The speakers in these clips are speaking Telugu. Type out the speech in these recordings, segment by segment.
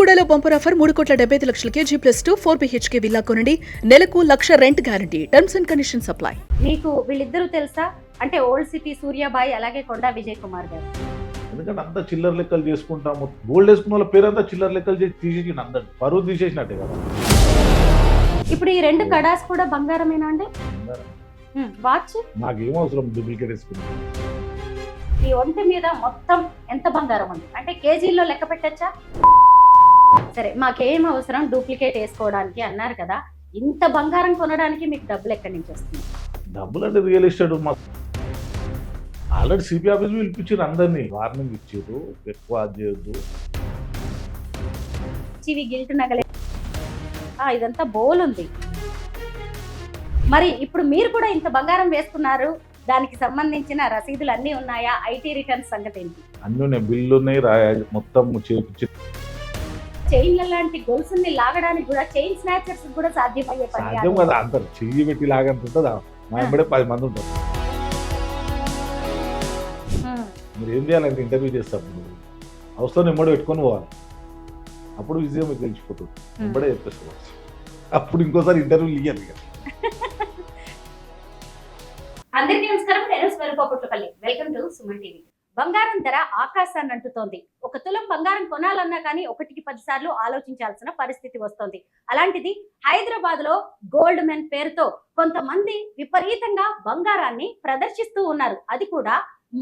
బెల్లంకొండలో bumper offer 3,75,00,000 G+2 4 BHK villa కొనండి. నెలకు 1,00,000 rent guarantee. Terms and conditions apply. మీకు వీళ్ళిద్దరూ తెలుసా? అంటే ఓల్డ్ సిటీ సూర్యాబాయి అలాగే కొండా విజయ్ కుమార్ గారు. ఎందుకంటే అంతా చిల్లర లెక్కలు చేసుకుంటాము. గోల్డ్ వేసుకున్న వాళ్ళ పేరంతా చిల్లర లెక్కలు చేసి తీసేసి అందరు పరువు తీసేసినట్టే కదా. ఇప్పుడు ఈ రెండు కడాస్ కూడా బంగారమేనా అండి? వాచ్ నాకేం అవసరం డూప్లికేట్ వేసుకున్నాను. ఈ ఒంటి మీద మొత్తం ఎంత బంగారం ఉంది అంటే కేజీల్లో లెక్క పెట్టచ్చా? సరే, మాకేం అవసరం డూప్లికేట్ వేసుకోవడానికి అన్నారు కదా, ఇంత బంగారం కొనడానికి మీకు డబ్బులు ఎక్కడి నుంచి వస్తుంది? డబ్బులు అంటే real estate already CP office పిలిపించారు, అందరినీ వార్నింగ్ ఇచ్చారు, ఎక్కువ అది చేయొద్దు. ఇవి గిల్ట్ నగలే, ఇదంతా బోల్ ఉంది. మరి ఇప్పుడు మీరు కూడా ఇంత బంగారం వేసుకున్నారు, దానికి సంబంధించిన రసీదులు అన్నీ ఉన్నాయా? ఐటీ రిటర్న్స్ సంగతి ఏంటి? అన్నీ ఉన్నాయి, బిల్లు ఉన్నాయి, మొత్తం చేపించి చైన్ల లాంటి గొలుసుల్ని లాగడానికి కూడా చైన్ స్నాచర్స్ కూడా సాధ్యమయ్యే పని సాధ్యం కదా. అంటారు చెయ్యి పెట్టి లాగంత ఉంటుందా? మా ఎంబడే 10 మంది ఉంటారు. మీరు ఏం చేయాలంటే ఇంటర్వ్యూ చేస్తాము, అవసరం ఎంబడి పెట్టుకొని పోవాలి, అప్పుడు విజయం మీకు తెలిసిపోతుంది. ఎంబడే చెప్పేసుకోవచ్చు, అప్పుడు ఇంకోసారి ఇంటర్వ్యూ ఇయ్యాలి కదా. అందరికీ నమస్కారం, నేను Swaroopaputlapalli. Welcome to Suman TV. బంగారం ధర ఆకాశాన్ని అంటుతోంది. 1 తులం బంగారం కొనాలన్నా కానీ 1కి 10 సార్లు ఆలోచించాల్సిన పరిస్థితి వస్తోంది. అలాంటిది హైదరాబాద్ లో గోల్డ్ మెన్ పేరుతో కొంతమంది విపరీతంగా బంగారాన్ని ప్రదర్శిస్తూ ఉన్నారు. అది కూడా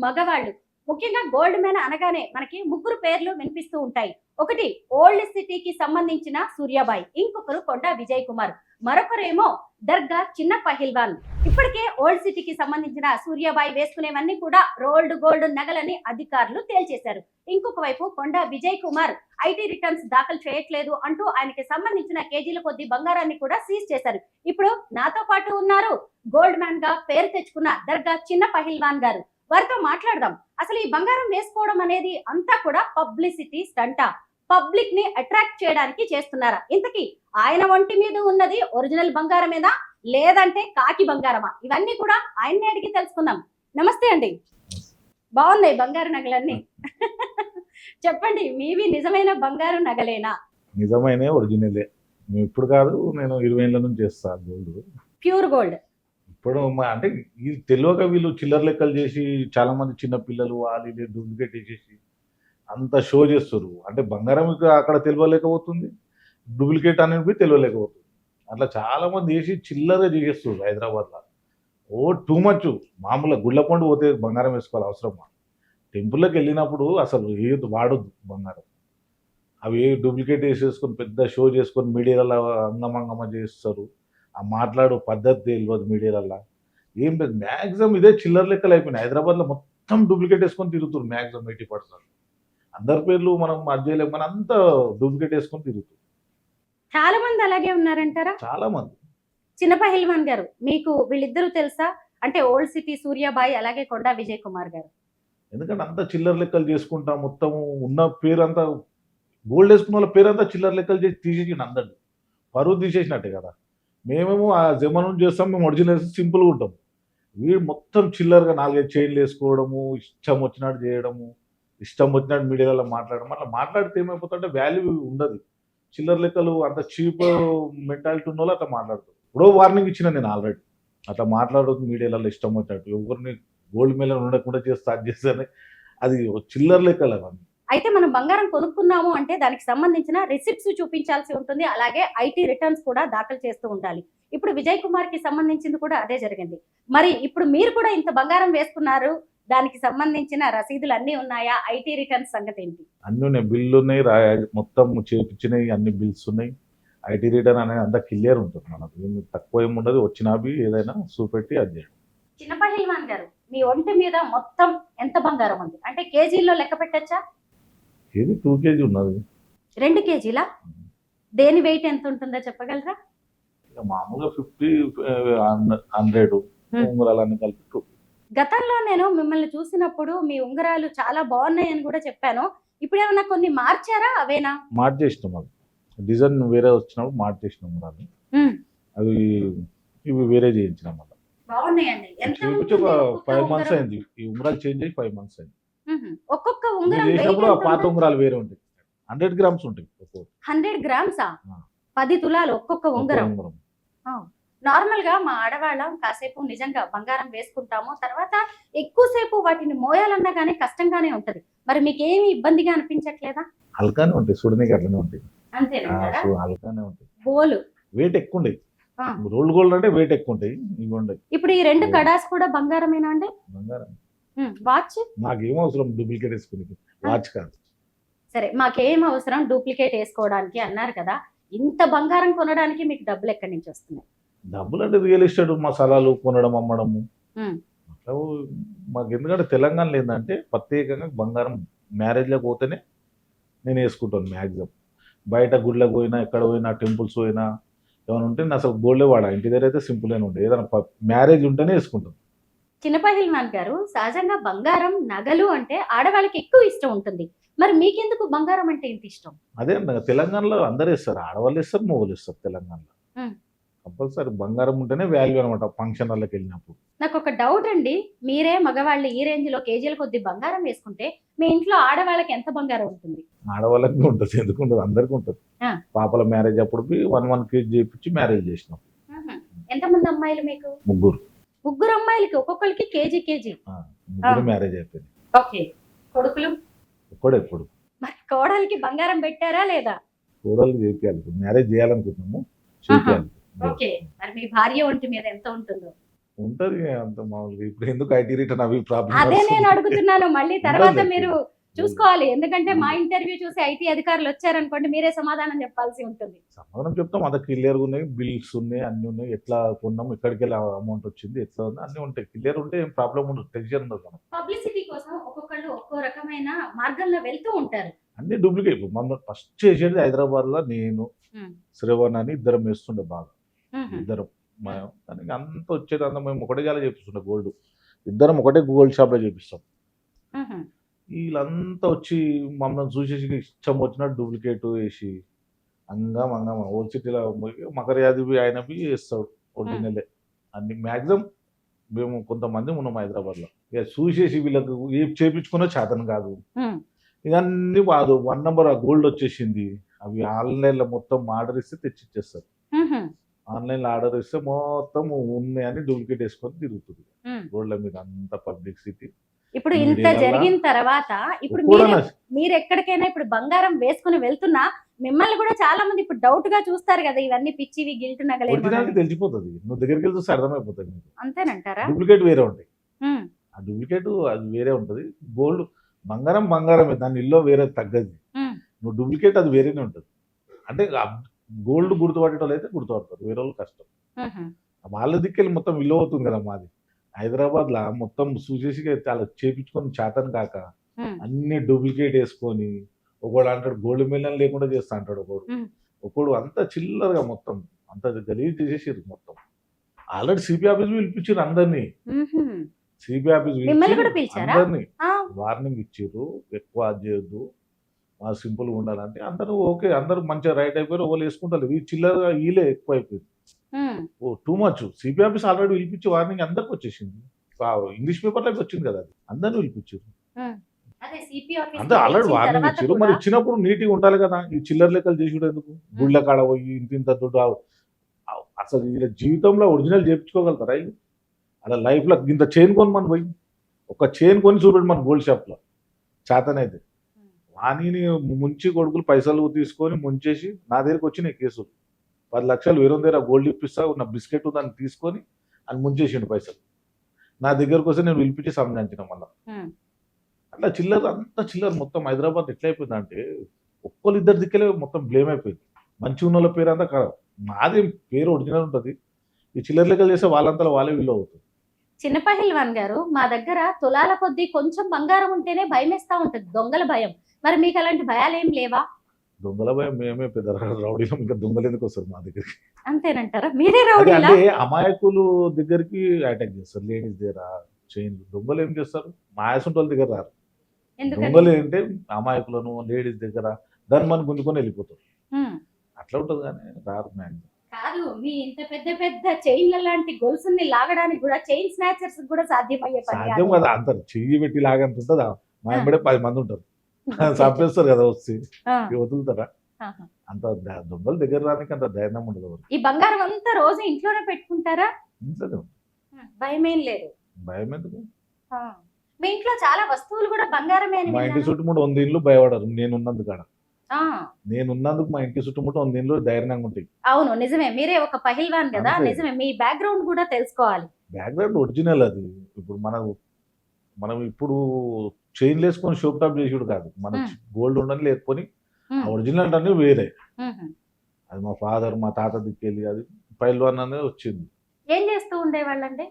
మగవాళ్ళు. ముఖ్యంగా గోల్డ్ మెన్ అనగానే మనకి 3 పేర్లు వినిపిస్తూ ఉంటాయి. ఒకటి ఓల్డ్ సిటీకి సంబంధించిన సూర్యాబాయి, ఇంకొకరు కొండా విజయ్ కుమార్, మరొకరేమో దర్గా చిన్న పహిల్వాన్. ఇప్పటికే ఓల్డ్ సిటీకి సంబంధించిన సూర్యాబాయి వేసుకునేవన్నీ కూడా రోల్డ్ గోల్డ్ నగలని అధికారులు తేల్చేశారు. ఇంకొక వైపు కొండా విజయ్ కుమార్ ఐటీ రిటర్న్స్ దాఖలు చేయట్లేదు అంటూ ఆయనకి సంబంధించిన కేజీల కొద్ది బంగారాన్ని కూడా సీజ్ చేశారు. ఇప్పుడు నాతో పాటు ఉన్నారు గోల్డ్ మ్యాన్ గా పేరు తెచ్చుకున్న దర్గా చిన్న పహిల్వాన్ గారు. వారితో మాట్లాడదాం. అసలు ఈ బంగారం వేసుకోవడం అనేది అంతా కూడా పబ్లిసిటీ స్టంటా, పబ్లిక్ ని అట్రాక్ట్ చేయడానికి చేస్తున్నారా? ఇంతకీ ఆయన ఒంటి మీద ఉన్నది ఒరిజినల్ బంగారమేనా లేదంటే కాకి బంగారమా? ఇవన్నీ కూడా ఆయన్ని అడిగి తెలుసుకుందాం. నమస్తే అండి, బాగున్నాయి బంగారు నగలన్నీ. చెప్పండి, మీవి నిజమైన బంగారు నగలేనా? నిజమైన ఒరిజినలే. ఇప్పుడు కాదు, నేను 20 ఏళ్ళ నుంచి చేస్తాను గోల్డ్, ప్యూర్ గోల్డ్. ఇప్పుడు అంటే ఇది తెలియక వీళ్ళు చిల్లర లెక్కలు చేసి చాలా మంది చిన్న పిల్లలు వాళ్ళు డూప్లికేట్ చేసేసి అంత షో చేస్తారు. అంటే బంగారం అక్కడ తెలియలేకపోతుంది, డూప్లికేట్ అనేది తెలియలేకపోతుంది. అట్లా చాలా మంది చేసి చిల్లరగా చేసేస్తారు హైదరాబాద్లో. Too much. మామూలుగా గుళ్ళ పండు పోతే బంగారం వేసుకోవాలి అవసరమా? టెంపుల్లోకి వెళ్ళినప్పుడు అసలు ఏది వాడొద్దు బంగారం. అవి డూప్లికేట్ వేసేసుకొని పెద్ద షో చేసుకొని మీడియాలో అంగమంగమ చేస్తారు. ఆ మాట్లాడు పద్ధతి తెలియదు మీడియాలలో. ఏం లేదు, మ్యాక్సిమం ఇదే చిల్లర లెక్కలు అయిపోయినాయి. హైదరాబాద్లో మొత్తం డూప్లికేట్ వేసుకొని తిరుగుతారు మ్యాక్సిమం 80%. అందరి పేర్లు మనం అధ్యయలేము, మన అంతా డూప్లికేట్ వేసుకొని తిరుగుతారు. చాలా మంది అలాగే ఉన్నారంటారా? చాలా మంది. చిన్న పహిల్వాన్ గారు, మీకు వీళ్ళిద్దరూ తెలుసా? అంటే ఓల్డ్ సిటీ సూర్యాబాయి అలాగే కొండా విజయ్ కుమార్ గారు. ఎందుకంటే అంతా చిల్లర లెక్కలు చేసుకుంటా, మొత్తం ఉన్న పేరంతా గోల్డ్ వేసుకున్న వాళ్ళ పేరంతా చిల్లర లెక్కలు చేసి తీసేసి అందరు పరువు తీసేసినట్టే కదా. మేమేమో ఆ జమనం చేస్తాం, మేము ఒరిజినల్ సింపుల్గా ఉంటాం. వీడు మొత్తం చిల్లరగా 4-5 చైన్లు వేసుకోవడము, ఇష్టం వచ్చినట్టు చేయడము, ఇష్టం వచ్చినట్టు మీడియాలో మాట్లాడడం. అట్లా మాట్లాడితే ఏమైపోతుంటే వాల్యూ ఉండదు. చిల్లర లెక్కలు అంత చీప్ మెంటాలిటీ ఉన్న వాళ్ళు అట్లా మాట్లాడుతారు. ఇప్పుడు వార్నింగ్ ఇచ్చిన నేను ఆల్రెడీ, అట్లా మాట్లాడదు మీడియాలలో ఇష్టం వచ్చినట్టు. ఎవరిని గోల్డ్ మీద ఉండకుండా చేసి స్టార్ట్ చేస్తే అది చిల్లర లెక్కలు అవన్నీ. అయితే మనం బంగారం కొనుక్కున్నాము అంటే దానికి సంబంధించిన రిసిప్ట్స్ చూపించాల్సి ఉంటుంది, అలాగే ఐటీ రిటర్న్స్ కూడా దాఖలు చేస్తూ ఉండాలి. ఇప్పుడు విజయ్ కుమార్ కి సంబంధించింది కూడా అదే జరిగింది. మరి ఇప్పుడు మీరు కూడా ఇంత బంగారం వేసుకున్నారు, దానికి సంబంధించిన రసీదులు అన్నీ ఉన్నాయా? ఐటీ రిటర్న్స్ సంగతి ఏంటి? అన్నీ ఉన్నాయి, బిల్లు ఉన్నాయి, మొత్తం చేపించినవి అన్ని బిల్స్ ఉన్నాయి. ఐటీ రిటర్న్ అనేది అంతా క్లియర్ ఉంటుంది. మనకు తక్కువ ఏమి ఉండదు, వచ్చినవి ఏదైనా చూపెట్టి అది చేయడం. చిన్న పహిల్వాన్ గారు, మీ ఒంటి మీద మొత్తం ఎంత బంగారం ఉంది అంటే కేజీల్లో లెక్క పెట్టచ్చా? ఇది 2 kg ఉన్నది. 2 కేజీలా? దేని వెయిట్ ఎంత ఉంటుందో చెప్పగలరా? మామూలుగా 50, 100 ఉంగరాలన్నీ కలిపి 2. గతంలో నేను మిమ్మల్ని చూసినప్పుడు మీ ఉంగరాలు చాలా బాగున్నాయని కూడా చెప్పాను. ఇప్పుడు ఏమన్నా కొన్ని మార్చారా? అవేనా? మార్చేసినాం, అది డిజైన్ వేరే వచ్చినప్పుడు మార్చేసినాం ఉంగరాలు. అవి ఇవి వేరే చేయించినాం. మళ్ళీ బాగున్నాయండి. చూపించి ఒక 5 months అయింది. ఈ ఉంగరాలు చేంజ్ అయ్యి 5 months అయింది. ఒక్కొక్క ఉంగరం చేసినప్పుడు ఆ పాత ఉంగరాలు వేరే ఉంటాయి. 100 grams ఉంటాయి. 100 గ్రామ్సా? ఆ. 10 తులాలు ఒక్కొక్క ఒక్క ఉంగరం. ఉంగరం. నార్మల్ గా మా ఆడవాళ్ళం కాసేపు నిజంగా బంగారం వేసుకుంటాము, తర్వాత ఎక్కువసేపు వాటిని మోయాలన్నా కానీ కష్టంగానే ఉంటది. మరి మీకేమి ఇబ్బందిగా అనిపించట్లేదా? హల్కానే ఉంటాయి, చూడడానికి అట్లనే ఉంటాయి. అంతేనంటారా? హల్కానే ఉంటాయి, బోలు. వెయిట్ ఎక్కువ ఉంటాయి. ఆ. రోల్డ్ గోల్డ్ అంటే వెయిట్ ఎక్కువ ఉంటాయి, ఇవి ఉండయి. ఇప్పుడు ఈ 2 కడాస్ కూడా బంగారమేనా అండి? బంగారం వాచ్ నాకేం అవసరం డూప్లికేట్ వేసుకుని, వాచ్ కాదు. సరే, మాకేం అవసరం డూప్లికేట్ వేసుకోవడానికి అన్నారు కదా, ఇంత బంగారం కొనడానికి మీకు డబ్బులు ఎక్కడి నుంచి వస్తున్నాయి? డబ్బులు అంటే రియల్ ఎస్టేట్ మసాలాలు కొనడం అమ్మడము ఉమ్. అట్లా మాకు. ఎందుకంటే తెలంగాణలో ఏంటంటే ప్రత్యేకంగా బంగారం మ్యారేజ్లోకి పోతేనే నేను వేసుకుంటాను మ్యాక్సిమం. బయట గుళ్ళకి పోయినా, ఎక్కడ పోయినా, టెంపుల్స్ పోయినా ఏమైనా ఉంటే నేను అసలు గోల్డే వాడా. ఇంటి దగ్గర అయితే సింపుల్గానే ఉంటాయి. ఏదైనా మ్యారేజ్ ఉంటేనే వేసుకుంటాను. చిన్నపహిల్వాన్ గారు, సహజంగా బంగారం నగలు అంటే ఆడవాళ్ళకి ఎక్కువ ఇష్టం ఉంటుంది. మరి మీకెందుకు బంగారం అంటే ఇంత ఇష్టం? అదే అన్న, తెలంగాణలో అందరూ వేస్తారు, ఆడవాళ్ళు వేస్తారు, మొగలు వేస్తారు. తెలంగాణలో ఉమ్. కంపల్సరీ బంగారం ఉంటేనే వాల్యూ అనమాట. ఫంక్షన్ వాళ్ళకి వెళ్ళినప్పుడు నాకు ఒక డౌట్ అండి, మీరే మగవాళ్ళు ఈ రేంజ్ లో కేజీల కొద్ది బంగారం వేసుకుంటే మీ ఇంట్లో ఆడవాళ్ళకి ఎంత బంగారం ఉంటుంది? ఆడవాళ్ళకి ఉంటుంది, ఎందుకు ఉండదు, అందరికీ ఉంటుంది. ఆ. పాపల మ్యారేజ్ అప్పుడు 1 కేజీ చేయించి మ్యారేజ్ చేసినాం. ఎంతమంది అమ్మాయిలు మీకు? ముగ్గురు అమ్మాయిలకి ఒక్కొక్కరికి కేజీ. ముగ్గురు మ్యారేజ్ అయిపోయింది. ఓకే. కొడుకులు? ఎప్పుడు మరి కోడలికి బంగారం పెట్టారా లేదా? కూడలు చేయాలి, మ్యారేజ్ చేయాలనుకుంటున్నాము, చేయాలి. ఓకే. మరి మీ భార్య ఒంటి మీద ఎంత ఉంటుందో? ఉంటది అంత మామూలుగా. ఇప్పుడు ఎందుకు ఐటీ రిటర్న్ అవి ప్రాబ్లం? అదే నేను అడుగుతున్నాను. మళ్ళీ తర్వాత ఉండాలి. మీరు చూసుకోవాలి, ఎందుకంటే మా ఇంటర్వ్యూ చూసి ఐటీ అధికారులు వచ్చారనుకోండి, మీరే సమాధానం చెప్పాల్సి ఉంటుంది. సమాధానం చెప్తాం, అంత క్లియర్గా ఉన్నాయి, బిల్స్ ఉన్నాయి, అన్ని ఉన్నాయి, ఎట్లా కొన్నాం, ఎక్కడికి వెళ్ళి అమౌంట్ వచ్చింది, ఎట్లా ఉంది, అన్ని ఉంటాయి. క్లియర్ ఉంటే ఏం ప్రాబ్లం ఉండదు, టెన్షన్ ఉండదు. మనం పబ్లిసిటీ కోసం ఒక్కొక్కళ్ళు ఒక్కో రకమైన మార్గంలో వెళ్తూ ఉంటారు. అన్ని డూప్లికేట్. మనం ఫస్ట్ చేసేది హైదరాబాద్ లో నేను శ్రవణ్ అని ఇద్దరం వేస్తుండే బాగా. ఇద్దరం దానికి అంత వచ్చేది అంతా మేము ఒకటే జాల చేపిస్తుండే గోల్డ్. ఇద్దరం ఒకటే గోల్డ్ షాప్ లో చేపిస్తాం. వీళ్ళంతా వచ్చి మమ్మల్ని చూసేసి ఇష్టం వచ్చినట్టు డూప్లికేట్ వేసి అంగా ఓల్డ్ సిటీలో మకర యాదవి ఆయనవి వేస్తాడు ఒరిజినలే అన్ని. మ్యాక్సిమం మేము కొంతమంది ఉన్నాం హైదరాబాద్ లో, ఇక చూసేసి వీళ్ళకు ఏం చేపించుకున్నా చేతను కాదు. ఇవన్నీ కాదు, 1 నెంబర్ ఆ గోల్డ్ వచ్చేసింది. అవి ఆన్లైన్ లో మొత్తం ఆర్డర్ ఇస్తే తెచ్చిచ్చేస్తారు. ఆన్లైన్ లో ఆర్డర్ ఇస్తే మొత్తం ఉన్నాయని డూప్లికేట్ వేసుకొని తిరుగుతుంది రోడ్ల మీద అంత పబ్లిసిటీ. ఇప్పుడు ఇంత జరిగిన తర్వాత ఇప్పుడు మీరు ఎక్కడికైనా ఇప్పుడు బంగారం వేసుకుని వెళ్తున్నా మిమ్మల్ని కూడా చాలా మంది ఇప్పుడు డౌట్ గా చూస్తారు కదా, ఇవన్నీ పిచ్చివి గిల్ట్ నగలే తెలిసిపోతుంది. నువ్వు దగ్గరికి వెళ్తే చూస్తే అర్థమైపోతుంది. అంతేనంటారా? డూప్లికేట్ వేరే ఉంటాయి, ఆ డూప్లికేట్ అది వేరే ఉంటది. గోల్డ్ బంగారమే, దాని ఇల్లు వేరే తగ్గది. నువ్వు డూప్లికేట్ అది వేరేనే ఉంటుంది. అంటే గోల్డ్ గుర్తుపట్టేటోళ్ళు అయితే గుర్తుపడతారు, వేరే వాళ్ళు కష్టం. వాళ్ళ దిక్కెళ్ళి మొత్తం విలువ అవుతుంది కదా. మాది హైదరాబాద్ లా మొత్తం చూసేసి చాలా చేపించుకొని చేతను కాక అన్ని డూప్లికేట్ వేసుకొని, ఒకడు అంటాడు గోల్డ్ మిలియన్ లేకుండా చేస్తా అంటాడు, ఒకడు అంత చిల్లరగా మొత్తం అంత గలీజ్ చేసేసారు మొత్తం. ఆల్రెడీ సిపి ఆఫీస్ పిలిపించారు అందరినీ. సిపి ఆఫీస్ అందరినీ వార్నింగ్ ఇచ్చారు, ఎక్కువ అది చేయొద్దు, సింపుల్ గా ఉండాలంటే. అందరూ ఓకే, అందరూ మంచిగా రైట్ అయిపోయారు. వాళ్ళు వేసుకుంటారు. ఈ చిల్లరగా వీలే ఎక్కువ అయిపోయింది, too much. CP office already పిలిపించి వార్నింగ్ అందరికి వచ్చేసింది. ఇంగ్లీష్ పేపర్లోకి వచ్చింది కదా, అది అందరినీ పిలిపించారు. అంతే ఆల్రెడీ వార్నింగ్ ఇచ్చారు. మరి ఇచ్చినప్పుడు నీట్గా ఉండాలి కదా. ఈ చిల్లర లెక్కలు చేసి ఎందుకు? గుళ్ళ కాడ పోయి ఇంత దుడ్డు అసలు వీళ్ళ జీవితంలో ఒరిజినల్ చేయించుకోగలుగుతారా? అలా లైఫ్ లో ఇంత చైన్ కొని మనం పోయి ఒక చైన్ కొని చూపెట్టి మన గోల్డ్ షాప్ లో చేతనైతే వాణిని ముంచి కొడుకులు పైసలు తీసుకొని ముంచేసి నా దగ్గరికి వచ్చినాయి కేసులు. 10 లక్షలు వేరే దగ్గర గోల్డ్ ఇప్పిస్తా, నా బిస్కెట్ దాన్ని తీసుకొని అని ముంచేసిండు పైసలు. నా దగ్గరకు వస్తే నేను పిలిపించి సంబంధించిన మళ్ళీ. అట్లా చిల్లర, అంతా చిల్లర మొత్తం హైదరాబాద్ ఎట్లా అయిపోయింది అంటే ఒక్కళ్ళు ఇద్దరు దిక్కలే మొత్తం బ్లేమ్ అయిపోయింది. మంచి ఉన్న వాళ్ళ పేరు అంతా ఖరాబ్. మాది పేరు ఒరిజినల్ ఉంటుంది, ఈ చిల్లర లెక్కలు చేస్తే వాళ్ళంతా వాళ్ళే విలువ అవుతుంది. చిన్నపహిల్వాన్ గారు, మా దగ్గర తులాల కొద్దీ కొంచెం బంగారం ఉంటేనే భయం వేస్తా ఉంటది, దొంగల భయం. మరి మీకు అలాంటి భయాలు ఏం లేవా? దొంగల భయం మేమే పెద్ద రౌడీలో, ఇంకా దొంగలు ఎందుకు వస్తారు మా దగ్గరికి? అంతేనంటారా? మీరే రౌడీ? అంటే అమాయకులు దగ్గరికి అటాక్ చేస్తారు, లేడీస్ దగ్గర చైన్లు. దొంగలు ఏం చేస్తారు? మాయాసుంటి వాళ్ళ దగ్గర రారు. దొంగలు ఏంటంటే అమాయకులను లేడీస్ దగ్గర దాన్ని మనం గుంజుకొని వెళ్ళిపోతారు. అట్లా ఉంటుంది కానీ రారు. కాదు, మీ ఇంత పెద్ద పెద్ద చైన్ల లాంటి గొలుసుల్ని లాగడానికి కూడా చైన్ స్నాచర్స్ కూడా సాధ్యం కదా. అంత చెయ్యి పెట్టి లాగంత ఉంటుందా? మా వెంబడే 10 మంది ఉంటారు, చంపేస్తారు కదా వచ్చి, వదులుతారా? ఆహా. అంత దొంగలు దగ్గర రానికి అంత ధైర్యం ఉండదు ఎవరు. ఈ బంగారం అంతా రోజు ఇంట్లోనే పెట్టుకుంటారా? ఇంట్లోనే ఉంది. భయం ఏం లేదు. భయం ఎందుకు? ఆ. మీ ఇంట్లో చాలా వస్తువులు కూడా బంగారమే అని మా ఇంటి విన్నాను. చుట్టుముట్టు 100 ఇళ్ళు భయపడరు నేనున్నందుకు కాడ. ఆ, నేనున్నందుకు మా ఇంటి చుట్టుముట్టు 100 ఇళ్ళు ధైర్యంగా ఉంటాయి. అవును నిజమే, మీరే ఒక పహిల్వాన్ కదా. అంతే. నిజమే, మీ బ్యాక్గ్రౌండ్ కూడా తెలుసుకోవాలి. బ్యాక్గ్రౌండ్ ఒరిజినల్ అది. ఇప్పుడు మనం ఇప్పుడు చైన్ వేసుకొని షోప్ టాప్ చేసుడు కాదు. మన మ్మ్. గోల్డ్ ఉండని లేకపోని మ్మ్. ఒరిజినల్ అంటే వేరే. మ్మ్. అది మా ఫాదర్ మా తాత దిక్కెళ్ళి అది పైల్వాన్ అనేది వచ్చింది. ఏం చేస్తూ ఉండేవాళ్ళండి?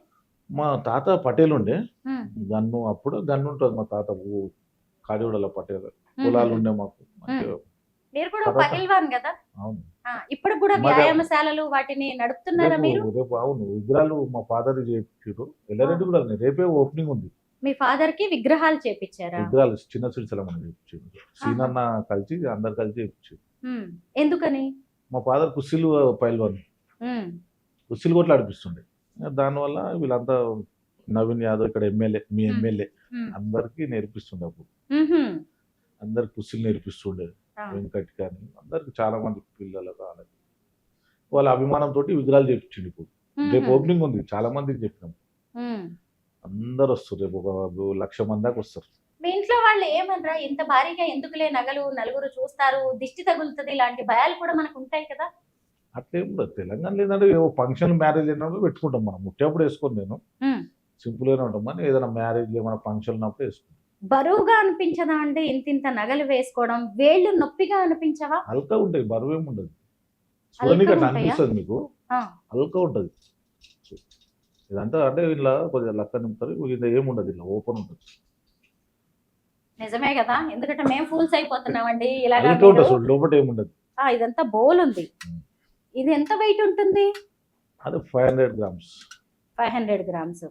మా తాత పటేల్ ఉండే మ్మ్. గన్ను, అప్పుడు గన్ను ఉంటుంది మా తాత కాడిగూడలో పటేల్. పొలాలు ఉండే మాకు మంచిగా. మీరు కూడా తర్వాత- పహిల్వాన్ కదా. అవును. ఇప్పుడు కూడా మరి- వ్యాయామశాలలు వాటిని నడుపుతున్నారా మీరు? రేపు అవును విగ్రహాలు మా ఫాదర్ చేయించారు. ఎల్లారెడ్డి కూడా ఉంది. రేపే ఓపెనింగ్ ఉంది. మీ ఫాదర్ కి విగ్రహాలు చేపించారా? విగ్రహాలు చిన్న సిరిసిల్ల మనం చేయించారు. సీనన్న కలిసి అందరు కలిసి చేయించారు. మ్మ్. ఎందుకని? మా ఫాదర్ కుస్సీలు పైల్వాన్, మ్మ్. కుస్సీలు కొట్లు ఆడిపిస్తుండే. దానివల్ల వీళ్ళంతా నవీన్ యాదవ్ ఇక్కడ ఎమ్మెల్యే, మీ ఎమ్మెల్యే మ్మ్. అందరికి నేర్పిస్తుండే. అప్పుడు మ్మ్. అందరికి కుస్సీలు నేర్పిస్తుండే. ఆ. వెంకట్ కానీ అందరికి చాలా మంది పిల్లలకు వాళ్ళకి వాళ్ళ అభిమానంతో విగ్రహాలు చేయించిండు. ఇప్పుడు రేపు ఓపెనింగ్ ఉంది. చాలా మందికి చెప్పినాం. మ్మ్. అందరు వస్తారు. రేపు ఒక 1,00,000 మంది దాకా వస్తారు. మీ ఇంట్లో వాళ్ళు ఏమనరా? ఇంత భారీగా ఎందుకులే నగలు, నలుగురు చూస్తారు, దిష్టి తగులుతుంది, ఇలాంటి భయాలు కూడా మనకు ఉంటాయి కదా. అట్లేం ఉండదు. తెలంగాణ లేదంటే ఏవో ఫంక్షన్ మ్యారేజ్ అయినప్పుడు పెట్టుకుంటాం. మనం ముట్టేప్పుడు వేసుకోండి. నేను మ్మ్. సింపుల్ గానే ఉంటాం. కానీ ఏదైనా మ్యారేజ్ ఏమైనా ఫంక్షన్ ఉన్నప్పుడు వేసుకుంటాం. బరువుగా అనిపించదా అండి ఇంత నగలు వేసుకోవడం? వేళ్ళు నొప్పిగా అనిపించవా? హల్కా ఉంటాయి. బరువు ఏమి ఉండదు. చూడడానికి అట్లా ఉంటాయా? అనిపిస్తుంది మీకు. ఆ. హల్కా ఉంటుంది. ఇదంతా అంటే ఇలా కొద్దిగా లక్క నింపుతారు. ఇది ఏముండదు. ఇలా ఓపెన్ ఉంటుంది. నిజమే కదా, ఎందుకంటే మేము ఫూల్స్ అయిపోతున్నామండి ఇలాగా. హల్కా ఉంటుంది. మీరు- అసలు లోపల ఏముండదు. ఇదంతా బోల్ ఉంది. మ్మ్. ఇది ఎంత వెయిట్ ఉంటుంది? అది 500 grams. 500 గ్రామ్స్.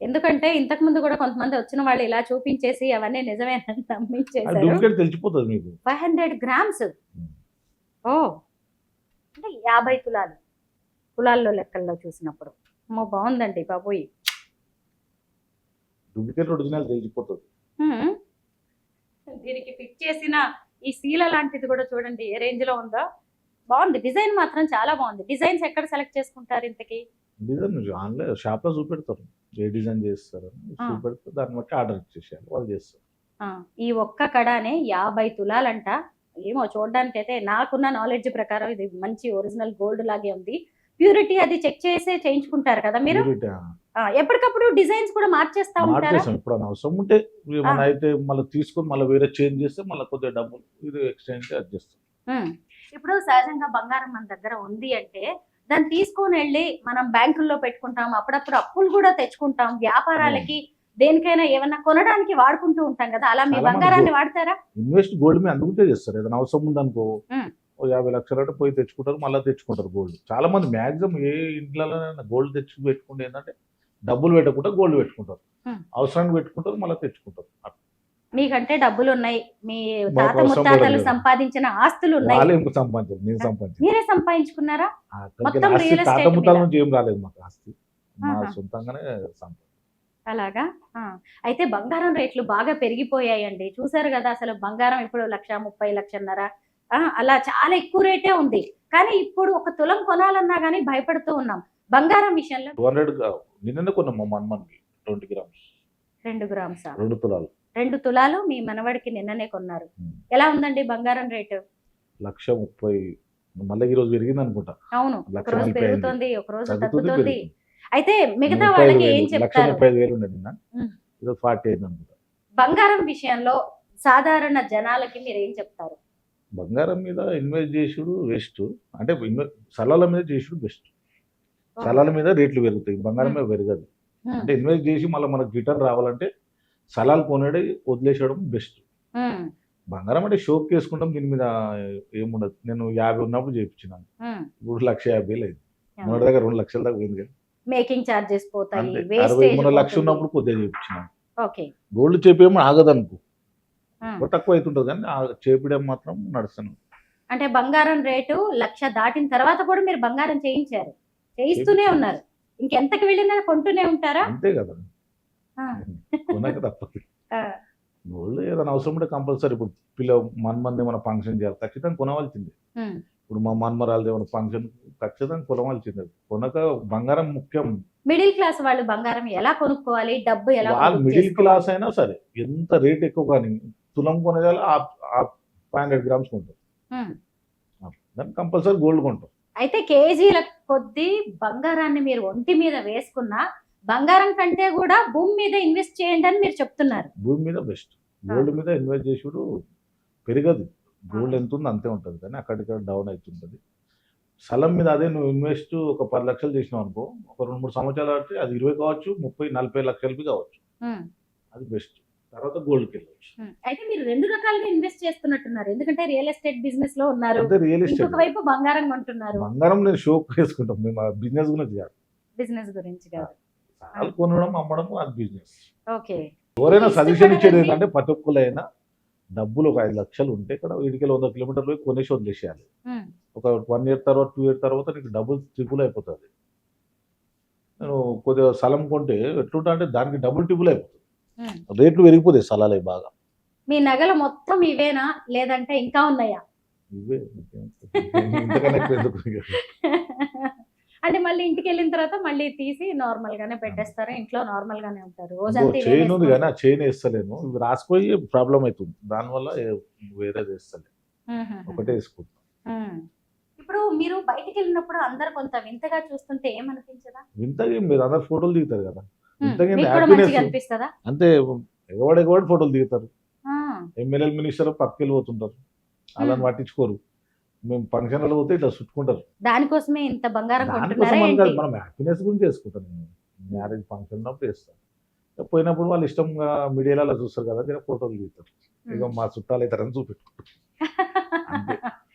ఎందుకంటే ఇంతకు ముందు కూడా కొంతమంది వచ్చిన వాళ్ళు ఇలా చూపించేసి అవన్నీ నిజమేనని అది నమ్మించేశారు. డూప్లికేట్ తెలిసిపోతుంది మీకు. 500 గ్రామ్స్. మ్మ్. ఓ, అంటే 50 తులాలు. తులాల్లో లెక్కల్లో చూసినప్పుడు అమ్మో బాగుందండి బాబోయ్. డూప్లికేట్ ఒరిజినల్ తెలిసిపోతుంది. మ్మ్. దీనికి ఫిట్ చేసిన ఈ శీల లాంటిది కూడా చూడండి ఏ రేంజ్ లో ఉందో. బాగుంది, డిజైన్ మాత్రం చాలా బాగుంది. డిజైన్స్ ఎక్కడ సెలెక్ట్ చేసుకుంటారు ఇంతకి? డిజైన్ ఆన్లైన్ షాప్ లో చూపెడతారు. ఏ డిజైన్ చేస్తారు ఆ. చూపెడితే దాన్ని బట్టి ఆర్డర్ ఇచ్చేసేయాలి. వాళ్ళు చేస్తారు. ఈ ఒక్క కడానే 50 తులాలంట. ఏమో చూడడానికి అయితే నాకున్న నాలెడ్జ్ ప్రకారం ఇది మంచి ఒరిజినల్ గోల్డ్ లాగే ఉంది. ప్యూరిటీ అది చెక్ చేసే చేయించుకుంటారు కదా మీరు? Purity, ఎప్పటికప్పుడు డిజైన్స్ కూడా మార్చేస్తా ఉంటారా? మార్చేసాం. ఇప్పుడు అవసరం ఉంటే మన అయితే మళ్ళీ తీసుకొని మళ్ళీ వేరే చేంజ్ చేస్తే మళ్ళీ కొద్దిగా డబ్బులు ఇది ఎక్స్చేంజ్ అది చేస్తాం. ఉమ్. ఇప్పుడు సహజంగా బంగారం మన దగ్గర ఉంది అంటే దాన్ని తీసుకొని వెళ్ళి మనం బ్యాంకుల్లో పెట్టుకుంటాం, అప్పుడప్పుడు అప్పులు కూడా తెచ్చుకుంటాం, వ్యాపారాలకి దేనికైనా ఏమన్నా కొనడానికి వాడుకుంటూ ఉంటాం కదా. అలా మీ చాలా మంది బంగారాన్ని వాడతారా? ఇన్వెస్ట్ గోల్డ్ మీద అందుకుంటే చేస్తారు. ఏదైనా అవసరం ఉందనుకో మ్మ్. ఓ 50 లక్షలు అంటే పోయి తెచ్చుకుంటారు. మళ్ళీ తెచ్చుకుంటారు గోల్డ్. చాలా మంది మాక్సిమం ఏ ఇంట్లో గోల్డ్ తెచ్చి పెట్టుకుంటే ఏంటంటే డబ్బులు పెట్టకుండా గోల్డ్ పెట్టుకుంటారు. మ్మ్. అవసరానికి పెట్టుకుంటారు మళ్ళీ తెచ్చుకుంటారు. మీకంటే డబ్బులు ఉన్నాయి, మీ మాకు తాత అవసరం ముత్తాతలు కూడా లేదు. సంపాదించిన ఆస్తులు ఉన్నాయి. వాళ్ళే ఇంకా సంపాదించారు. నేను సంపాదించాను. మీరే సంపాదించుకున్నారా? అక్కడికి మొత్తం ఆస్తి real estate తాత ముత్తాల మీద. నుంచి ఏం రాలేదు మాకు ఆస్తి. మా ఆహా. సొంతంగానే సంపాదించాం. అలాగా. అయితే బంగారం రేట్లు బాగా పెరిగిపోయాయండి. చూసారు కదా, అసలు బంగారం ఇప్పుడు 1,30,000, 1,50,000 అలా చాలా ఎక్కువ రేటే ఉంది. కానీ ఇప్పుడు ఒక తులం కొనాలన్నా కానీ భయపడుతూ ఉన్నాం. బంగారం విషయంలో 200 నిన్ననే కొన్నాం మా మన్మన్కి 20 grams 2 గ్రామ్స్ 2 తులాలు 2 తులాలు మీ మనవడికి నిన్ననే కొన్నారు. ఉమ్. ఎలా ఉందండి బంగారం రేటు? 1,30,000 మళ్ళీ ఈ రోజు పెరిగింది అనుకుంటా. అవును, ఒక రోజు 1,40,000 పెరుగుతుంది, ఒక రోజు తగ్గుతుంది తగ్గుతుంది. పెరుగుతుంది. అయితే మిగతా వాళ్ళకి ఏం చెప్తారు? 1,35,000 ఉండేది నిన్న. ఉమ్. ఈరోజు 40 అనుకుంటా. బంగారం విషయంలో సాధారణ జనాలకి మీరు ఏం చెప్తారు? బంగారం మీద ఇన్వెస్ట్ చేసుడు వేస్ట్. అంటే స్థలాల మీద చేసుడు బెస్ట్. స్థలాల మీద రేట్లు పెరుగుతాయి, బంగారం మీద పెరగదు. అంటే ఇన్వెస్ట్ చేసి మళ్ళీ మనకు రిటర్న్ రావాలంటే స్థలాలు కొనేది వదిలేసేయడం బెస్ట్. ఉమ్. బంగారం అంటే షోక్ వేసుకుంటాం. దీని మీద ఏముండదు. నేను 50 ఉన్నప్పుడు చేయించినాను. ఉమ్. ఇప్పుడు 1,50,000 అయింది. మన దగ్గర 2 లక్షల దాకా పోయింది కదా. మేకింగ్ చార్జెస్ పోతాయి, అంటే వేస్టేజ్ 63 లక్షలు ఉన్నప్పుడు కొద్దిగా చేయించినాను. ఓకే. గోల్డ్ చేపేమో ఆగదు అనుకో, తక్కువ అవుతుంటుంది కానీ చేపడం మాత్రం నడుస్తాను. అంటే బంగారం రేటు 1,00,000 దాటిన తర్వాత కూడా మీరు బంగారం చేయించారు, చేయిస్తూనే ఉన్నారు. ఇంకెంతకు వెళ్ళినా కొంటూనే ఉంటారా? అంతే కదా, ఆ. కొనక తప్పదు. ఆ. గోల్డ్ ఏదైనా అవసరం ఉంటే కంపల్సరీ ఇప్పుడు మంది ఏమైనా ఫంక్షన్ చేయాలి ఖచ్చితంగా కొనవలసిందే. ఉమ్, ఇప్పుడు మా మన్మరాలది ఏమైనా ఫంక్షన్ ఖచ్చితంగా కొనవలసిందే. కొనక బంగారం ముఖ్యం. మిడిల్ క్లాస్ వాళ్ళు బంగారం ఎలా కొనుక్కోవాలి, డబ్బు ఎలా వాళ్ళు పొదుపు మిడిల్ చేసుకోవాలి? క్లాస్ అయినా సరే ఎంత రేట్ ఎక్కువ కానీ తులం కొనేదాలు 500 గ్రామ్స్ కొంటారు. ఉమ్. దాన్ని కంపల్సరీ గోల్డ్ కొంటాం. అయితే కేజీల కొద్దీ బంగారాన్ని మీరు ఒంటి మీద వేసుకున్నా బంగారం కంటే కూడా భూమి మీద ఇన్వెస్ట్ చేయండి అని మీరు చెప్తున్నారు. భూమి మీద బెస్ట్. గోల్డ్ మీద ఇన్వెస్ట్ చేసుడు పెరగదు. గోల్డ్ ఎంత ఉంది అంతే ఉంటుంది కానీ అక్కడిక్కడ డౌన్ అవుతుంటుంది. స్థలం మీద అదే నువ్వు ఇన్వెస్ట్ ఒక 10 లక్షలు చేసినావు అనుకో, ఒక 2-3 సంవత్సరాలు అంటే అది 20 కావచ్చు, 30-40 లక్షలకి కావచ్చు. ఉమ్, అది బెస్ట్. తర్వాత గోల్డ్కి వెళ్ళవచ్చు. అయితే మీరు 2 రకాలుగా ఇన్వెస్ట్ చేస్తున్నట్టున్నారు. ఎందుకంటే రియల్ ఎస్టేట్ బిజినెస్ లో ఉన్నారు, అదే రియల్ ఎస్టేట్. ఇంకొక వైపు బంగారం కొంటున్నారు. బంగారం నేను షోక్ వేసుకుంటాం. మేము బిజినెస్ గురించి కాదు. బిజినెస్ గురించి కాదు. స్థలాలు కొనడం అమ్మడం అది బిజినెస్. ఓకే. ఎవరైనా సజెషన్ ఇచ్చేది ఇష్టపడరండి. ఏంటంటే ప్రతి ఒక్కరైనా డబ్బులు ఒక 5 లక్షలు ఉంటే ఇక్కడ వీటికి 100 కిలోమీటర్లు పోయి కొనేసి వదిలేసేయాలి. ఉమ్, ఒక 1 ఇయర్ తర్వాత 2 ఇయర్ తర్వాత నీకు డబుల్ ట్రిపుల్ అయిపోతుంది. నేను కొద్దిగా స్థలం కొంటే ఎట్లుంటా అంటే దానికి డబుల్ ట్రిపుల్ అయిపోతుంది. ఉమ్. రేట్లు పెరిగిపోతాయి స్థలాలే బాగా. మీ నగలు మొత్తం ఇవేనా లేదంటే ఇంకా ఉన్నాయా? ఇవే ఇంతకన్నా ఎక్కువ ఎందుకు? అంటే మళ్ళీ ఇంటికి వెళ్ళిన తర్వాత మళ్ళీ తీసి నార్మల్ గానే పెట్టేస్తారా? ఇంట్లో నార్మల్ గానే ఉంటారు ఇంకో రోజంతా ఇవే చైన్ ఉంది కానీ వేసుకుంటారు? ఆ చైన్ వేస్తలేను. ఇవి రాసిపోయి ప్రాబ్లం అవుతుంది. దానివల్ల వేరేది వేస్తలేదు. ఉహుహు. ఒకటే వేసుకుంటాను. ఉమ్. ఇప్పుడు మీరు బయటికి వెళ్ళినప్పుడు అందరు కొంత వింతగా చూస్తుంటే ఏమనిపించదా? వింతగా మీరు అందరు ఫోటోలు దిగుతారు కదా. ఉమ్, వింతగా మీకు కూడా హ్యాపీనెస్ మంచిగా అనిపిస్తుందా? అంతే. ఎగవాడు ఫోటోలు దిగుతారు. ఆ, ఎమ్మెల్యేలు మినిస్టర్ పక్కకి వెళ్ళిపోతుంటారు. వాళ్ళని పట్టించుకోరు. మేము ఫంక్షన్లు పోతే ఇట్లా చుట్టుకుంటారు. దానికోసమే ఇంత బంగారం దానికోసం కొంటున్నారా అని ఏంటి? కాదు, మనం హ్యాపీనెస్ గురించి చేసుకుంటాం. నేను మ్యారేజ్ ఫంక్షన్ ఉన్నప్పుడు చేస్తాను. పోయినప్పుడు వాళ్ళు ఇష్టంగా మీడియాలో అలా చూస్తారు కదా, జర ఫోటోలు దిగుతారు. ఇక మా చుట్టాలు అవుతారని చూపెట్టుకుంటారు. అంతే.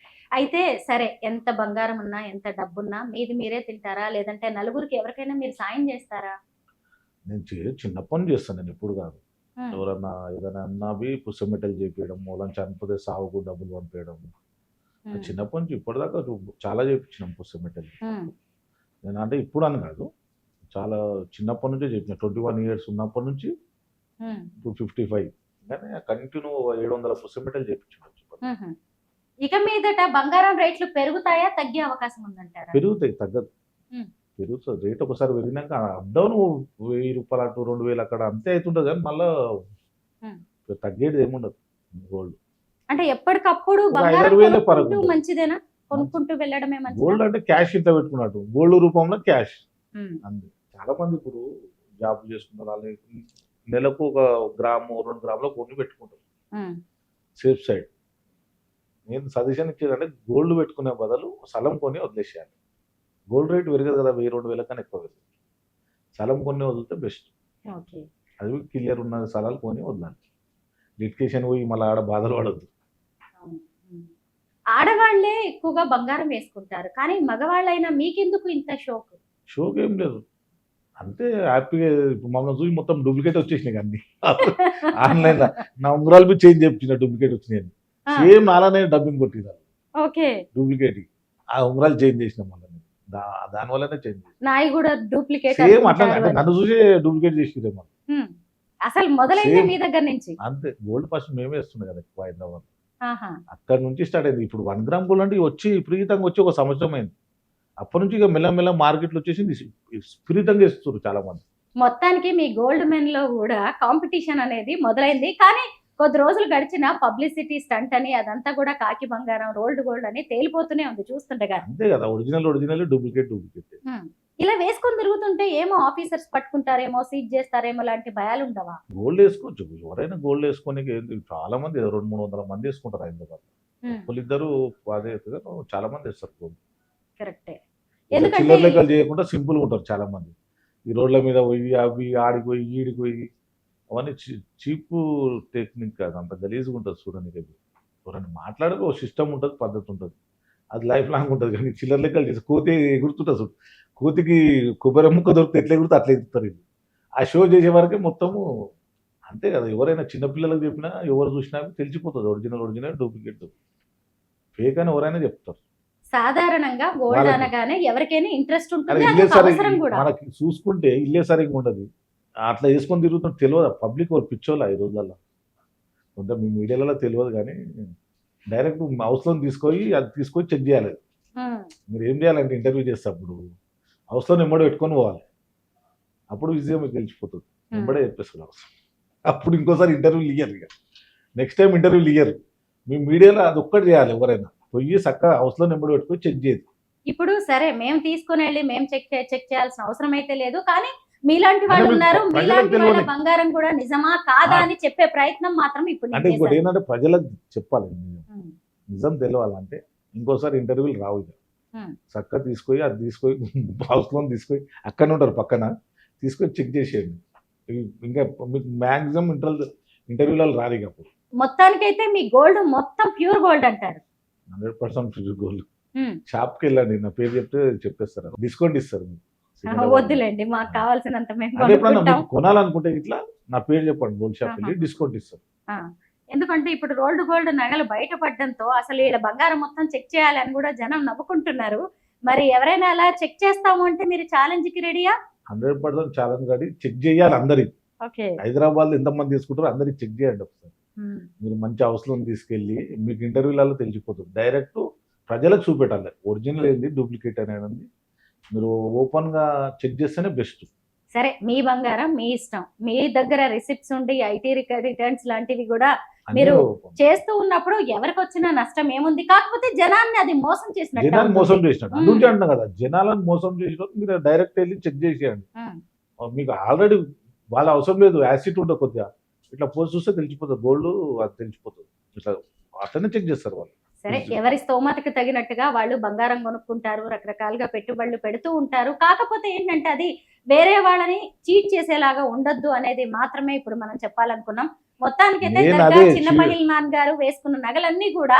అయితే సరే, ఎంత బంగారం ఉన్నా ఎంత డబ్బున్నా మీది మీరే తింటారా లేదంటే నలుగురికి ఎవరికైనా మీరు సాయం చేస్తారా? నేను చిన్నప్పటి నుంచి చేస్తాను. నేను ఎప్పుడు కాదు. ఉమ్, ఎవరన్నా ఏదైనా అన్నవి పుస్తమెట్టలు చేపించడం, మూలం చనిపోతే సాగుకు డబ్బులు పంపించడం. ఉమ్, చిన్నప్పటి నుంచి ఇప్పటిదాకా చాలా చేయించినాం పుస్తమెట్టలు. ఉమ్, నేను అంటే ఇప్పుడు అని కాదు, చాలా చిన్నప్పటి నుంచే చెప్పిన. 21 ఇయర్స్ ఉన్నప్పటి నుంచి ఉమ్, ఇప్పుడు 55. కానీ కంటిన్యూ 700 పుస్తమెట్టలు చేయించుకోవచ్చు. ఉహు. ఇక మీదట బంగారం రేట్లు పెరుగుతాయా తగ్గే అవకాశం ఉందంటారా? పెరుగుతాయి, తగ్గదు. ఉమ్. పెరుగుతుంది. రేట్ ఒకసారి పెరిగినాక అప్ డౌన్ 1000 రూపాయలు అటు 2000 అక్కడ అంతే అవుతుంటుంది కానీ మళ్ళీ ఉమ్. తగ్గేది ఏముండదు. గోల్డ్ అంటే ఎప్పటికప్పుడు ఒక బంగారం 5,000 కొనుక్కుంటూ పరగదు. మంచిదేనా? కొనుక్కుంటూ వెళ్ళడమే మంచిదా? గోల్డ్ అంటే క్యాష్ ఇంత పెట్టుకున్నట్టు, గోల్డ్ రూపంలో క్యాష్. ఉమ్, అంతే. చాలా మంది ఇప్పుడు జాబ్ చేసుకుంటారు. వాళ్ళు నెలకు 1 గ్రాము 2 గ్రాములో కొన్ని పెట్టుకుంటారు ఉమ్, సేఫ్ సైడ్. నేను సజెషన్ ఇచ్చేదంటే గోల్డ్ పెట్టుకునే బదులు స్థలం కొని వదిలేసేయాలి. గోల్డ్ రేట్ పెరగదు కదా, 1000-2000 కన్నా ఎక్కువ పెరుగుతుంది. స్థలం కొన్ని వదిలితే బెస్ట్. ఓకే. అది క్లియర్ ఉన్న స్థలాలు కొని వదలాలి. లిటికేషన్ పోయి మళ్ళీ ఆడ బాధలు పడద్దు. అవును. ఉమ్. ఆడవాళ్లే ఎక్కువగా బంగారం వేసుకుంటారు కానీ మగవాళ్ళైనా మీకెందుకు ఇంత షోక్? షోక్ ఏం లేదు, అంతే హ్యాపీగా. ఇప్పుడు మమ్మల్ని చూసి మొత్తం డూప్లికేట్ వచ్చేసినాయి అన్ని ఆన్లైన్లో. నా ఉంగరాలు బి చేంజ్ చేయించిన డూప్లికేట్ వచ్చినాయి. ఆ, సేమ్ నాలానే డబ్బింగ్ కొట్టినారు ఓకే. డూప్లికేట్. ఆ ఉంగరాలు చేంజ్ చేసినాం మళ్ళీ. దానివల్లనే చేంజ్ చేసినాం. నాయి కూడా డూప్లికేట్ సేమ్ అట్లా అంటే నన్ను చూసి డూప్లికేట్ చేసిరే మనం. అసలు మొదలైంది Same. మీ దగ్గర నుంచి? అంతే. గోల్డ్ ఫస్ట్ మేమే ఇస్తున్నాం కదా ఎక్కువ హైదరాబాద్. ఆహా. అక్కడ నుంచి స్టార్ట్ అయింది. ఇప్పుడు 1 గ్రామ్ గోల్డ్ అంటే వచ్చి విపరీతంగా వచ్చి 1 సంవత్సరం అయింది. అప్పటి నుంచి ఇక మెల్ల మార్కెట్లో వచ్చేసింది. విపరీతంగా ఇస్తారు చాలా మంది. మొత్తానికి మీ గోల్డ్ మెన్ లో కూడా కాంపిటీషన్ అనేది మొదలైంది కానీ కొద్ది రోజులు గడిచిన పబ్లిసిటీ స్టంట్ అని అదంతా కూడా కాకి బంగారం రోల్డ్ గోల్డ్ అని తేలిపోతూనే ఉంది చూస్తుండగా. అంతే కదా, ఒరిజినల్ డూప్లికేట్. ఇలా వేసుకొని తిరుగుతుంటే ఏమో ఆఫీసర్స్ పట్టుకుంటారేమో సీజ్ చేస్తారేమో లాంటి భయాలు ఉండవా? గోల్డ్ వేసుకోవచ్చు. ఎవరైనా గోల్డ్ వేసుకొని చాలా మంది 200-300 మంది వేసుకుంటారు హైదరాబాద్. ఒకళ్ళిద్దరు అదే చాలా మంది వేస్తారు గోల్డ్. కరెక్టే. చిల్లర ఎందుకంటే లెక్కలు చేయకుండా సింపుల్ గా ఉంటారు చాలా మంది. ఈ రోడ్ల మీద పోయి అవి ఆడికి పోయి ఈడికి పోయి అవన్నీ చీప్ టెక్నిక్ కాదు, అంత గలీజ్గా ఉంటుంది చూడడానికి. ఎవరైనా మాట్లాడక ఒక సిస్టమ్ ఉంటుంది, పద్ధతి ఉంటుంది. అది లైఫ్ లాంగ్ ఉంటుంది. కానీ చిల్లర లెక్కలు చేసి కోతి ఎగురుతుంటుంది చూడు. కోతికి కొబ్బరి ముక్క దొరికితే ఎట్లా ఎగురుతుంది అట్లా ఎగురుతారు. ఇది ఆ షో చేసే వరకే మొత్తము అంతే కదా. ఎవరైనా చిన్నపిల్లలకు చెప్పినా ఎవరు చూసినా తెలిసిపోతుంది ఒరిజినల్ డూప్లికేట్. ఫేక్ అని ఎవరైనా చెప్తారు. సాధారణంగా గోల్డ్ వాళ్ళకి. అనగానే ఎవరికైనా ఇంట్రెస్ట్ కానీ ఉంటుంది, ఇల్లే అదొక అవసరం సరిగ్గా కూడా. మనకి చూసుకుంటే ఇల్లే సరిగ్గా ఉండదు. అట్లా వేసుకొని తిరుగుతుంటే తెలియదు పబ్లిక్ వాళ్ళు పిచ్చోళ్ళ ఈ రోజులలో. కొంత మీ మీడియాలలో తెలియదు కానీ డైరెక్ట్ హౌస్లో తీసుకొని చెక్ చేయాలి. ఉమ్, మీరు ఏం చేయాలంటే ఇంటర్వ్యూ చేసేటప్పుడు హౌస్లో నెంబడి పెట్టుకొని పోవాలి. అప్పుడు ఈజీగా మీకు తెలిసిపోతుంది. నెంబడే చెప్పేసుకోవాలి అవసరం. అప్పుడు ఇంకోసారి ఇంటర్వ్యూలు ఇయ్యరు. ఇక నెక్స్ట్ టైం ఇంటర్వ్యూలు ఇయ్యరు. మీ మీడియాలో అది ఒక్కటి చేయాలి. ఎవరైనా పోయి చక్కగా హౌస్లో నెంబడి పెట్టుకొని చెక్ చేయదు. ఇప్పుడు సరే మేము తీసుకుని వెళ్ళి మేము చెక్ చేయాల్సిన అవసరం అయితే లేదు, కానీ మీలాంటి వాళ్ళు అంటే ఉన్నారు, ప్రజలకు మీలాంటి వాళ్ళ తెలియని- బంగారం కూడా నిజమా కాదా అని చెప్పే ప్రయత్నం మాత్రం ఇప్పుడు నేను అంటే ఇంకోటి చేశాను. ఏంటంటే ప్రజలకు చెప్పాలి నిజం. ఉమ్, నిజం తెలియాలంటే ఇంకోసారి ఇంటర్వ్యూలు రావు. ఇక ఉమ్, చక్కగా అది తీసుకొని హౌస్లో తీసుకొని అక్కడనే ఉంటారు పక్కన, తీసుకొని చెక్ చేసేయండి. ఇంకా మీకు మ్యాక్సిమం ఇంటర్వ్యూలలో రాదు. ఇక అప్పుడు మొత్తానికైతే మీ గోల్డ్ మొత్తం ప్యూర్ గోల్డ్ అంటారు. 100% ఫ్యూచర్ గోల్డ్. ఉమ్, షాప్కి వెళ్ళండి, నా పేరు చెప్తే చెప్పేస్తారు, డిస్కౌంట్ ఇస్తారు మీకు. వద్దులేండి, మాకు కావాల్సినంత మేము అదే ఎప్పుడన్నా కొనుక్కుంటాం. మీకు కొనాలనుకుంటే ఇట్లా నా పేరు చెప్పండి, గోల్డ్ షాప్ వెళ్ళి డిస్కౌంట్ ఇస్తారు. ఆ, ఎందుకంటే ఇప్పుడు గోల్డ్ నగలు బయటపడడంతో అసలు వీళ్ళ బంగారం మొత్తం చెక్ చేయాలి అని కూడా జనం నవ్వుకుంటున్నారు. మరి ఎవరైనా అలా చెక్ చేస్తాము అంటే మీరు ఛాలెంజ్ కి రెడీయా? 100% ఛాలెంజ్ కాడి చెక్ చేయాలి అందరికి. ఓకే. హైదరాబాద్లో ఎంతమంది తీసుకుంటారో అందరికి చెక్ చేయండి ఒకసారి. మీరు మంచి హౌస్లో తీసుకెళ్ళి మీకు ఇంటర్వ్యూలలో తెలిసిపోతుంది. డైరెక్ట్ ప్రజలకు చూపెట్టాలి ఒరిజినల్ ఏంది డూప్లికేట్ అనేది. మీరు ఓపెన్గా చెక్ చేస్తేనే బెస్ట్. సరే, మీ బంగారం మీ ఇష్టం. మీ దగ్గర రిసిప్ట్స్ ఉండి ఐటీ రిటర్న్స్ లాంటివి కూడా మీరు చేస్తూ ఉన్నప్పుడు ఎవరికి వచ్చిన నష్టం ఏముంది? కాకపోతే జనాన్ని అది మోసం చేసినట్టు జనాన్ని మోసం అవుతుంది. చేసినట్టు అందుకే అంటున్నా కదా, జనాలను మోసం చేసినట్టు మీరు డైరెక్ట్ వెళ్ళి చెక్ చేసేయండి. మీకు ఆల్రెడీ వాళ్ళ అవసరం లేదు, యాసిడ్ ఉంటుంది కొద్దిగా, ఇట్లా పోసి చూస్తే తెలిసిపోతుంది గోల్డ్, అది తెలిసిపోతుంది. ఇట్లా అట్లనే చెక్ చేస్తారు వాళ్ళు. సరే, ఎవరి స్తోమతకు తగినట్టుగా వాళ్ళు బంగారం కొనుక్కుంటారు, రకరకాలుగా పెట్టుబడులు పెడుతూ ఉంటారు. కాకపోతే ఏంటంటే అది వేరే వాళ్ళని చీట్ చేసేలాగా ఉండొద్దు అనేది మాత్రమే ఇప్పుడు మనం చెప్పాలనుకున్నాం. మొత్తానికైతే నేను దర్గా అదే చిన్న మహిళమాన్ గారు వేసుకున్న నగలన్నీ కూడా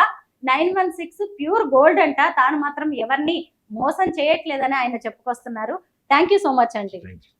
916 ప్యూర్ గోల్డ్ అంట. తాను మాత్రం ఎవరిని మోసం చేయట్లేదని ఆయన చెప్పుకొస్తున్నారు. థ్యాంక్ యూ సో మచ్ అండి. Thank you.